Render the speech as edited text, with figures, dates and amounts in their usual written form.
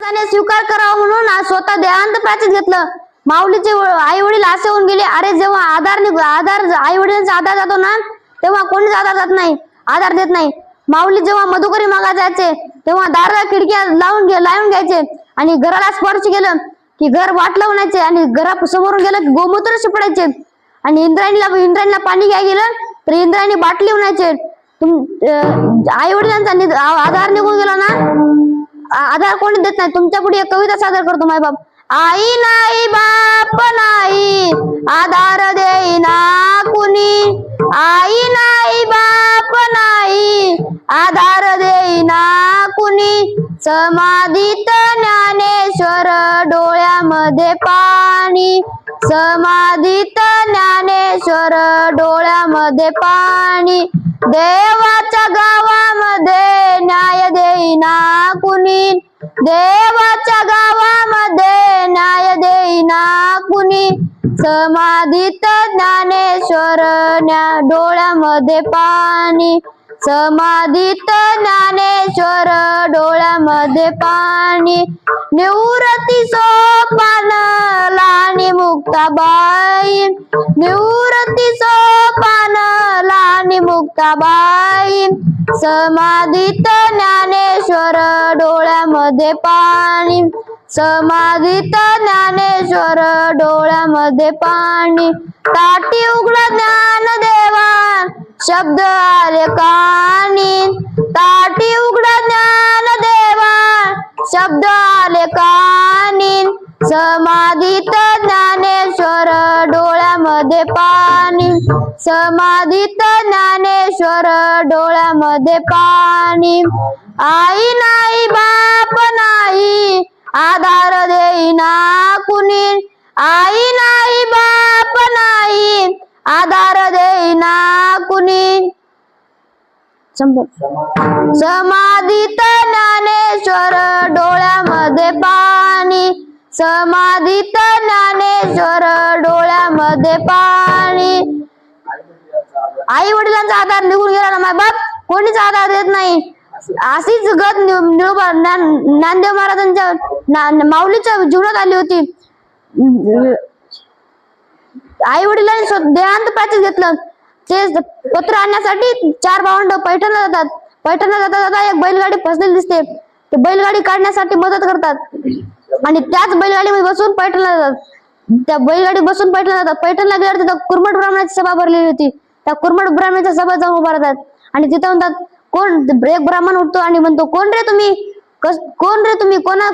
स्वीकार करावा म्हणून स्वतः देहांत प्राचित घेतलं. माऊलीचे आई वडील असे होऊन गेले. अरे जेव्हा आधार आई वडिलांचा आधार जातो ना तेव्हा कोणीच आधार जात नाही, आधार देत नाही. माऊली जेव्हा मधुकरी मागा जायचे तेव्हा दारा खिडक्या लावून घ्यायचे आणि घराला स्पर्श केलं की घर वाट लावण्याचे आणि घरा समोरून गेलं की गोमूत्र शिपडायचे आणि इंद्रायणीला पाणी घ्यायला गेलं तर इंद्रायणी बाटली उन्हायचे. आई वडिलांचा आधार निघून गेला ना, आधार कोणी देत नाही. तुमच्या पुढे एक कविता सादर करतो. माय बाप आई नाही बाप नाही आधार देईना कुणी, आई नाही बाप नाही आधार देईना कुणी. समाधीत ज्ञानेश्वर डोळ्यामध्ये पाणी, समाधीत ज्ञानेश्वर डोळ्यामध्ये पाणी. देवाच्या गावामध्ये न्याय देईना कुणी, देवाच्या गावामध्ये न्याय देईना कुणी. समाधीत ज्ञानेश्वर डोळ्यामध्ये पाणी, समाधीत ज्ञानेश्वर डोळ्यामध्ये पाणी. निवृत्ती सोपान लाणी मुक्ताबाई, निवृत्ती सोपान लाणी मुक्ताबाई. समाधीत ज्ञानेश्वर डोळ्यामध्ये पाणी, समाधीत ज्ञानेश्वर डोळ्यामध्ये पाणी. ताटी उघडा ज्ञानदेवा शब्द आले कानी, ताटी उघडा ज्ञानदेवा शब्द आले कानी. समाधीत ज्ञानेश्वर डोळ्यामध्ये पाणी, समाधीत ज्ञानेश्वर डोळ्यामध्ये पाणी. आई नाही बाप नाही आधार देईना कुणी, आई नाही बाप नाही आधार देईना कुणी. समाधीत ज्ञानेश्वर डोळ्यामध्ये पाणी, समाधीत ज्ञानेश्वर डोळ्यामध्ये पाणी. आई वडिलांचा आधार निघून गेला ना माय बाप, कोणीच आधार देत नाही. अशीच गत ज्ञानदेव महाराजांच्या माऊलीच्या जीवनात आली होती. आई वडिलांनी देहांत प्राचित घेतलं. ते पत्र आणण्यासाठी 4 भावंड पैठणला जातात. पैठणला जाता एक बैलगाडी फसलेली दिसते. ते बैलगाडी काढण्यासाठी मदत करतात आणि त्याच बैलगाडीमध्ये बसून पैठणला जातात. त्या बैलगाडी बसून पैठणला जातात. पैठणला गेल्यावर तिथं कुर्मट ब्राह्मणाची सभा भरलेली होती. त्या कुर्मट ब्राह्मणाच्या सभा जाऊन उभा राहतात आणि तिथं म्हणतात कोण. एक ब्राह्मण उठतो आणि म्हणतो कोण रे तुम्ही, कोण रे तुम्ही, कोणा